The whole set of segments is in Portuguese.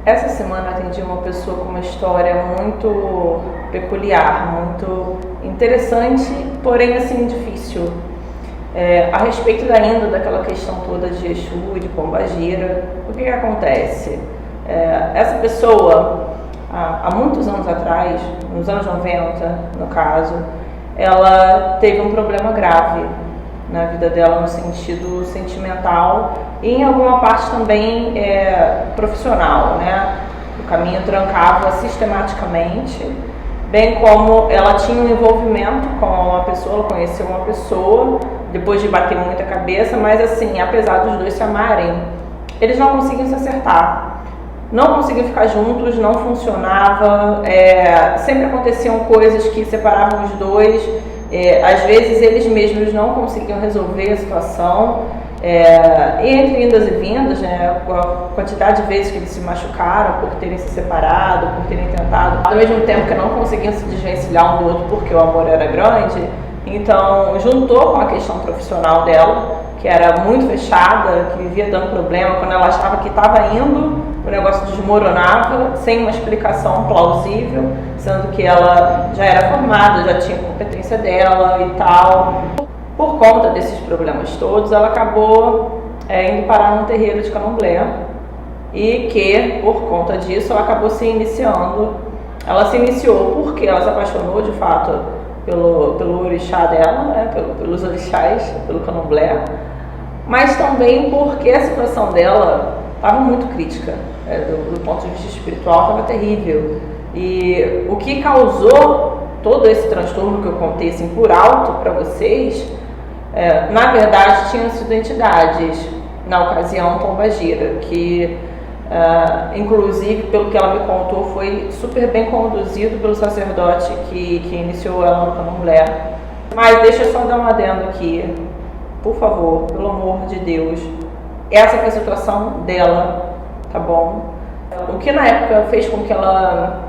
Essa semana eu atendi uma pessoa com uma história muito peculiar, muito interessante, porém assim difícil. A respeito ainda daquela questão toda de Exu, de Pombagira, o que acontece? Essa pessoa, há muitos anos atrás, nos anos 90 no caso, ela teve um problema grave na vida dela no sentido sentimental e em alguma parte também profissional, né? O caminho trancava sistematicamente, bem como ela tinha um envolvimento com uma pessoa, ela conheceu uma pessoa, depois de bater muita cabeça, mas assim, apesar dos dois se amarem, eles não conseguiam se acertar, não conseguiam ficar juntos, não funcionava, sempre aconteciam coisas que separavam os dois. Às vezes eles mesmos não conseguiam resolver a situação, e entre indas e vindas, né, a quantidade de vezes que eles se machucaram por terem se separado, por terem tentado, ao mesmo tempo que não conseguiam se desvencilhar um do outro porque o amor era grande. Então juntou com a questão profissional dela, que era muito fechada, que vivia dando problema. Quando ela achava que estava indo, o negócio desmoronava, sem uma explicação plausível, sendo que ela já era formada, já tinha competência dela e tal. Por conta desses problemas todos, ela acabou indo parar num terreiro de candomblé e que, por conta disso, ela acabou se iniciando. Ela se iniciou porque ela se apaixonou, de fato, pelo orixá dela, né, pelos orixás, pelo candomblé, mas também porque a situação dela estava muito crítica, do ponto de vista espiritual estava terrível. E o que causou todo esse transtorno que eu contei assim, por alto para vocês, na verdade tinham sido entidades, na ocasião Pombagira, que inclusive, pelo que ela me contou, foi super bem conduzido pelo sacerdote que iniciou ela no candomblé. Mas deixa eu só dar um adendo aqui, por favor, pelo amor de Deus. Essa foi a situação dela, tá bom? O que na época fez com que ela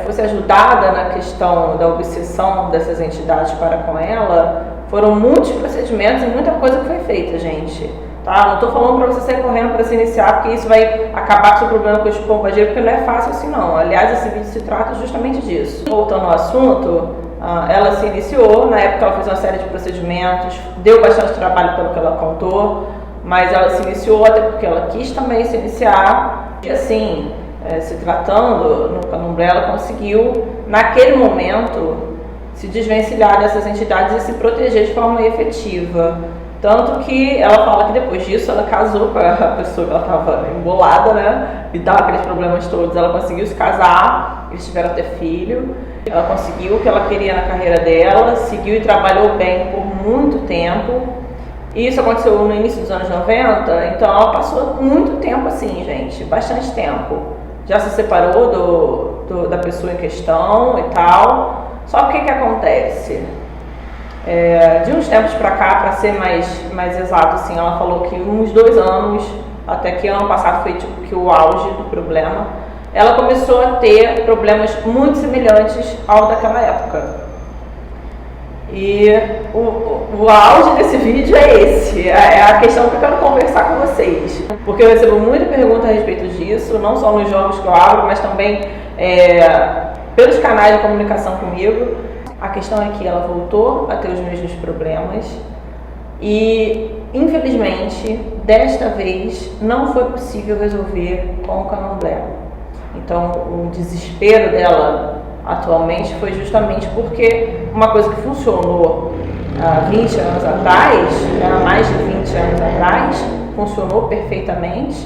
fosse ajudada na questão da obsessão dessas entidades para com ela foram muitos procedimentos e muita coisa que foi feita, gente. Tá? Não estou falando para você sair correndo para se iniciar, porque isso vai acabar com o seu problema com os Pombagira, porque não é fácil assim não. Aliás, esse vídeo se trata justamente disso. Voltando ao assunto, ela se iniciou, na época ela fez uma série de procedimentos, deu bastante trabalho pelo que ela contou, mas ela se iniciou até porque ela quis também se iniciar. E assim, se tratando no candomblé, ela conseguiu, naquele momento, se desvencilhar dessas entidades e se proteger de forma efetiva. Tanto que ela fala que depois disso ela casou com a pessoa que ela estava embolada, né? E dava aqueles problemas todos. Ela conseguiu se casar, eles tiveram até filho. Ela conseguiu o que ela queria na carreira dela, seguiu e trabalhou bem por muito tempo. E isso aconteceu no início dos anos 90, então ela passou muito tempo assim, gente, bastante tempo. Já se separou da pessoa em questão e tal. Só que o que acontece? De uns tempos pra cá, para ser mais exato, assim, ela falou que uns 2 anos, até que ano passado foi tipo que o auge do problema, ela começou a ter problemas muito semelhantes ao daquela época. E o auge desse vídeo é esse, é a questão que eu quero conversar com vocês. Porque eu recebo muita pergunta a respeito disso, não só nos jogos que eu abro, mas também pelos canais de comunicação comigo. A questão é que ela voltou a ter os mesmos problemas e, infelizmente, desta vez não foi possível resolver com o candomblé. Então, o desespero dela atualmente foi justamente porque uma coisa que funcionou há 20 anos atrás, há mais de 20 anos atrás, funcionou perfeitamente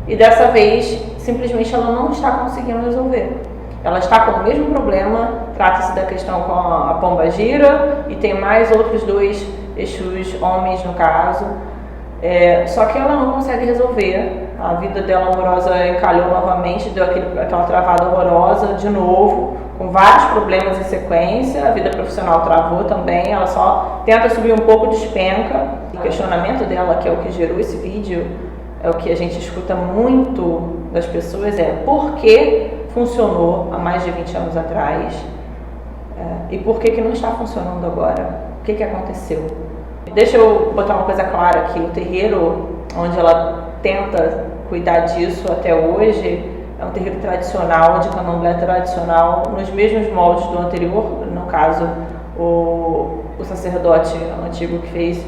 e dessa vez, simplesmente, ela não está conseguindo resolver. Ela está com o mesmo problema, trata-se da questão com a Pombagira e tem mais outros 2 Exus homens no caso, só que ela não consegue resolver. A vida dela amorosa encalhou novamente, deu aquela travada horrorosa de novo, com vários problemas em sequência. A vida profissional travou também, ela só tenta subir um pouco, despenca. O questionamento dela, que é o que gerou esse vídeo, é o que a gente escuta muito das pessoas, por que funcionou há mais de 20 anos atrás e por que não está funcionando agora? O que aconteceu? Deixa eu botar uma coisa clara aqui, o terreiro onde ela tenta cuidar disso até hoje, é um terreiro tradicional, de candomblé tradicional, nos mesmos moldes do anterior, no caso, o sacerdote antigo que fez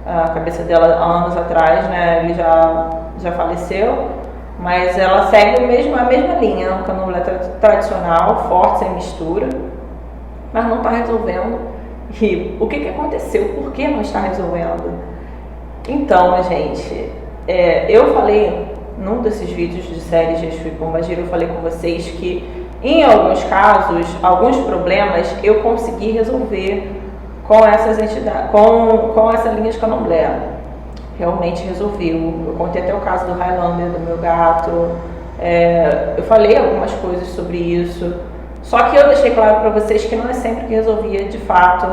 a cabeça dela há anos atrás, né, ele já faleceu, mas ela segue a mesma linha, um candomblé tradicional, forte, sem mistura, mas não está resolvendo. E o que aconteceu? Por que não está resolvendo? Então, gente, eu falei num desses vídeos de série de Exu e Pombagira, eu falei com vocês que em alguns casos, alguns problemas eu consegui resolver com essas entidades, com essa linha de candomblé. Realmente resolveu. Eu contei até o caso do Highlander, do meu gato. Eu falei algumas coisas sobre isso. Só que eu deixei claro para vocês que não é sempre que resolvia de fato.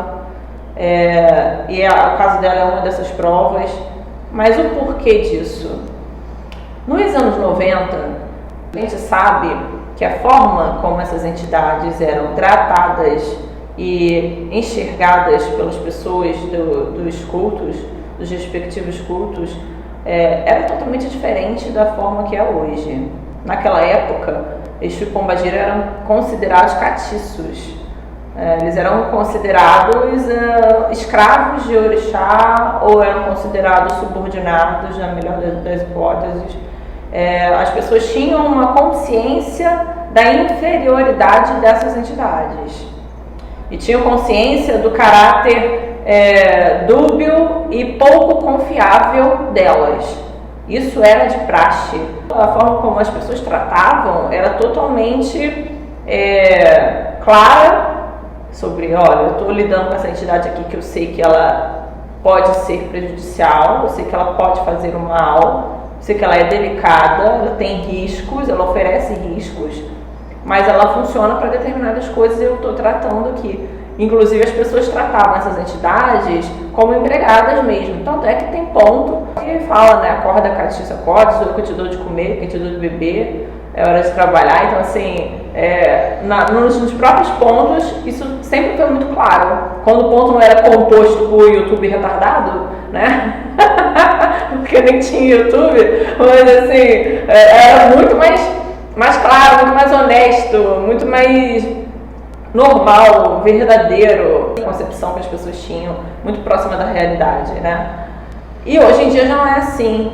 O caso dela é uma dessas provas. Mas o porquê disso? Nos anos 90, a gente sabe que a forma como essas entidades eram tratadas e enxergadas pelas pessoas dos cultos, dos respectivos cultos, era totalmente diferente da forma que é hoje. Naquela época, Exu e Pombagira eram considerados catiços. Eles eram considerados escravos de orixá ou eram considerados subordinados, na melhor das hipóteses. As pessoas tinham uma consciência da inferioridade dessas entidades e tinham consciência do caráter dúbio e pouco confiável delas. Isso era de praxe. A forma como as pessoas tratavam era totalmente clara sobre, olha, eu estou lidando com essa entidade aqui que eu sei que ela pode ser prejudicial, eu sei que ela pode fazer o mal, sei que ela é delicada, ela tem riscos, ela oferece riscos, mas ela funciona para determinadas coisas e eu estou tratando aqui. Inclusive as pessoas tratavam essas entidades como empregadas mesmo. Tanto é que tem ponto que fala, né, acorda, catiça, acorda, sou eu que te dou de comer, que te dou de beber, é hora de trabalhar. Então assim, nos próprios pontos, isso sempre foi muito claro. Quando o ponto não era composto por YouTube retardado, né? Porque nem tinha YouTube, mas assim, era muito mais claro, muito mais honesto, muito mais normal, verdadeiro, a concepção que as pessoas tinham, muito próxima da realidade, né? E hoje em dia já não é assim.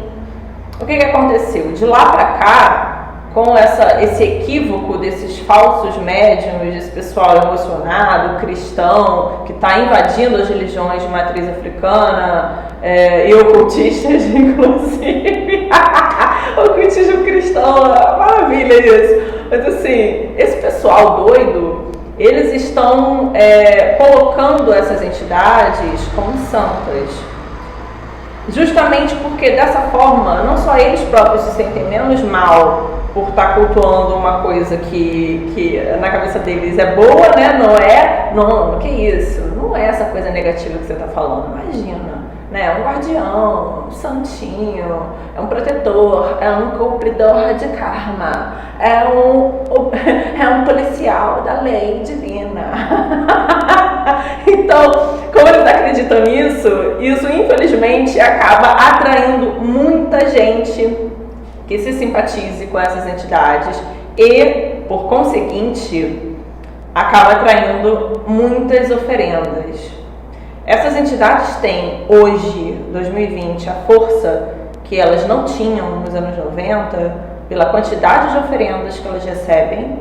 O que aconteceu? De lá pra cá, com esse equívoco desses falsos médiums, desse pessoal emocionado, cristão, que está invadindo as religiões de matriz africana, e ocultistas, inclusive. Ocultismo cristão, maravilha isso. Mas assim, esse pessoal doido, eles estão colocando essas entidades como santas. Justamente porque dessa forma, não só eles próprios se sentem menos mal por estar cultuando uma coisa que na cabeça deles é boa, né? Não, que isso? Não é essa coisa negativa que você está falando, imagina, né? Um guardião, um santinho, é um protetor, é um cumpridor de karma, é um policial da lei divina. Então, como eles acreditam nisso, isso infelizmente acaba atraindo muita gente que se simpatize com essas entidades e, por conseguinte, acaba atraindo muitas oferendas. Essas entidades têm hoje, 2020, a força que elas não tinham nos anos 90, pela quantidade de oferendas que elas recebem,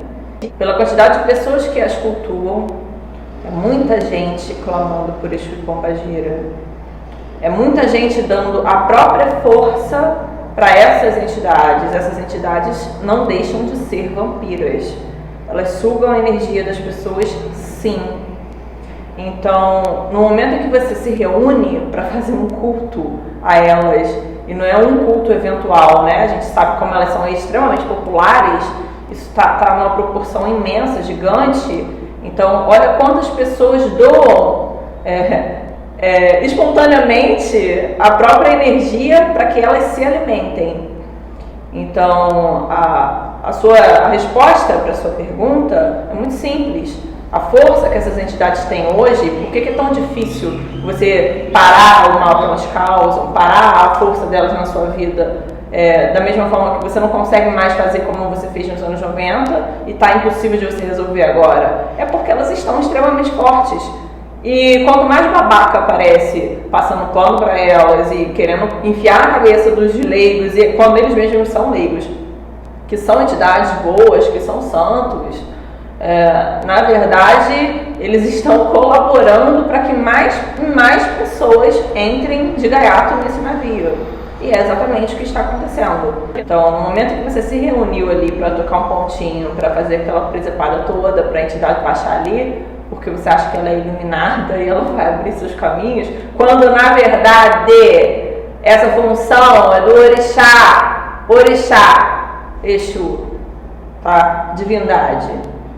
pela quantidade de pessoas que as cultuam. É muita gente clamando por Exu e Pombagira. É muita gente dando a própria força para essas entidades. Essas entidades não deixam de ser vampiras. Elas sugam a energia das pessoas, sim. Então, no momento em que você se reúne para fazer um culto a elas, e não é um culto eventual, né? A gente sabe como elas são extremamente populares, isso está numa proporção imensa, gigante. Então, olha quantas pessoas doam espontaneamente a própria energia para que elas se alimentem. Então, a resposta para a sua pergunta é muito simples. A força que essas entidades têm hoje, por que é tão difícil você parar o mal que elas causam, parar a força delas na sua vida? da mesma forma que você não consegue mais fazer como você fez nos anos 90 e está impossível de você resolver agora, é porque elas estão extremamente fortes. E quanto mais babaca aparece passando pano para elas e querendo enfiar na cabeça dos leigos, e quando eles mesmos são leigos, que são entidades boas, que são santos, na verdade eles estão colaborando para que mais pessoas entrem de gaiato nesse navio. E é exatamente o que está acontecendo. Então, no momento que você se reuniu ali para tocar um pontinho, para fazer aquela presepada toda, para a entidade baixar ali, porque você acha que ela é iluminada e ela vai abrir seus caminhos, quando na verdade essa função é do orixá, Exu, tá? Divindade,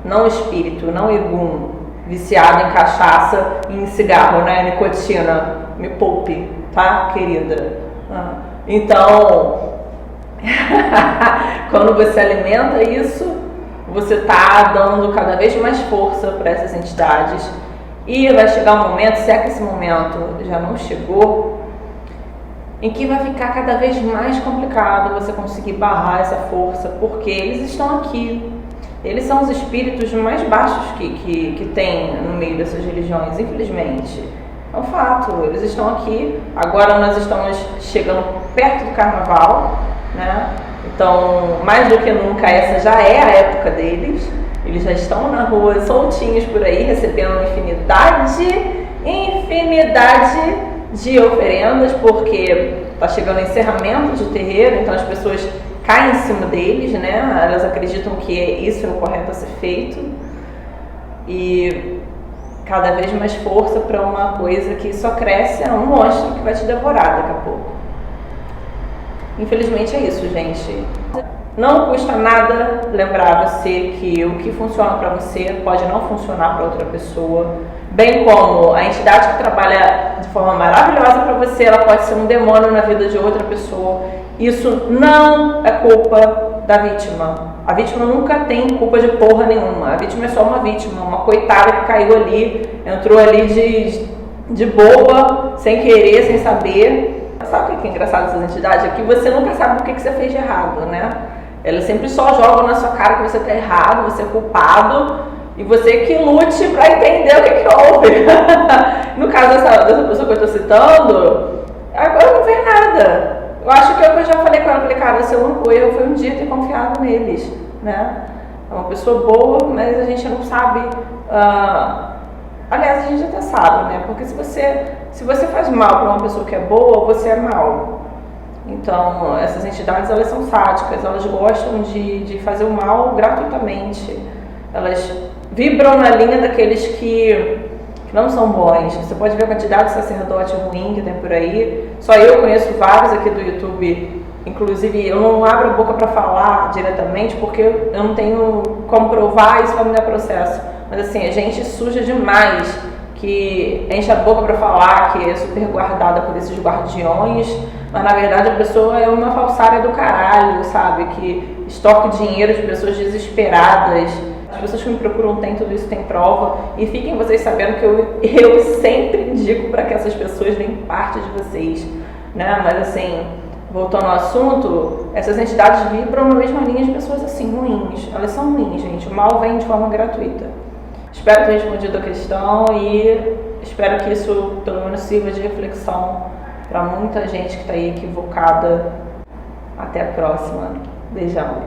não espírito, não egum, viciado em cachaça e em cigarro, né? Nicotina, me poupe, tá, querida? Então, quando você alimenta isso, você está dando cada vez mais força para essas entidades e vai chegar um momento, se é que esse momento já não chegou, em que vai ficar cada vez mais complicado você conseguir barrar essa força, porque eles estão aqui. Eles são os espíritos mais baixos que tem no meio dessas religiões, infelizmente. É um fato, eles estão aqui. Agora nós estamos chegando perto do carnaval, né? Então, mais do que nunca, essa já é a época deles. Eles já estão na rua, soltinhos por aí, recebendo infinidade de oferendas, porque está chegando o encerramento de terreiro, então as pessoas caem em cima deles, né? Elas acreditam que isso é o correto a ser feito. E cada vez mais força para uma coisa que só cresce, é um monstro que vai te devorar daqui a pouco. Infelizmente é isso, gente. Não custa nada lembrar você que o que funciona para você pode não funcionar para outra pessoa, bem como a entidade que trabalha de forma maravilhosa para você, ela pode ser um demônio na vida de outra pessoa. Isso não é culpa da vítima. A vítima nunca tem culpa de porra nenhuma. A vítima é só uma vítima, uma coitada que caiu ali, entrou ali de boa, sem querer, sem saber. Sabe o que é engraçado dessas entidades? É que você nunca sabe o que você fez de errado, né? Elas sempre só jogam na sua cara que você está errado, você é culpado, e você que lute para entender o que houve. No caso dessa pessoa que eu estou citando, agora eu não vejo nada. Eu acho que é o que eu já falei com ela, falei, cara, seu único erro foi um dia ter confiado neles, né? É uma pessoa boa, mas a gente não sabe, aliás, a gente até sabe, né? Porque se você faz mal para uma pessoa que é boa, você é mal. Então, essas entidades, elas são sádicas, elas gostam de fazer o mal gratuitamente. Elas vibram na linha daqueles que não são bons. Você pode ver a quantidade de sacerdote ruim que tem por aí. Só eu conheço vários aqui do YouTube. Inclusive, eu não abro a boca para falar diretamente, porque eu não tenho como provar, isso vai me dar processo. Mas assim, a gente suja demais, que enche a boca para falar que é super guardada por esses guardiões, mas na verdade a pessoa é uma falsária do caralho, sabe? Que estoca o dinheiro de pessoas desesperadas. As pessoas que me procuram têm tudo isso, tem prova. E fiquem vocês sabendo que eu sempre indico para que essas pessoas deem parte de vocês, né? Mas assim, voltando ao assunto, essas entidades vibram na mesma linha de pessoas assim, ruins. Elas são ruins, gente. O mal vem de forma gratuita. Espero ter respondido a questão e espero que isso pelo menos sirva de reflexão para muita gente que está aí equivocada. Até a próxima. Beijão.